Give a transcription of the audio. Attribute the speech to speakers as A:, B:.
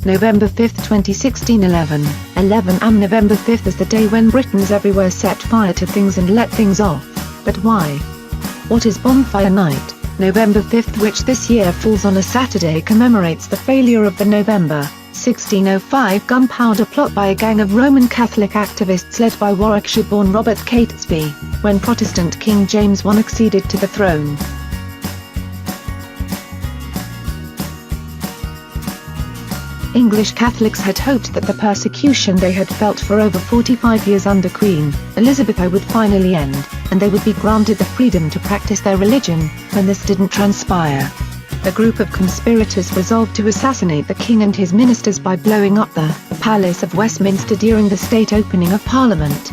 A: November 5, 2016. 11 November 5 is the day when Britons everywhere set fire to things and let things off. But why? What is Bonfire Night? November 5, which this year falls on a Saturday, commemorates the failure of the November 1605 gunpowder plot by a gang of Roman Catholic activists led by Warwickshire-born Robert Catesby, when Protestant King James I acceded to the throne. English Catholics had hoped that the persecution they had felt for over 45 years under Queen Elizabeth I would finally end, and they would be granted the freedom to practice their religion. When this didn't transpire, a group of conspirators resolved to assassinate the king and his ministers by blowing up the Palace of Westminster during the state opening of Parliament.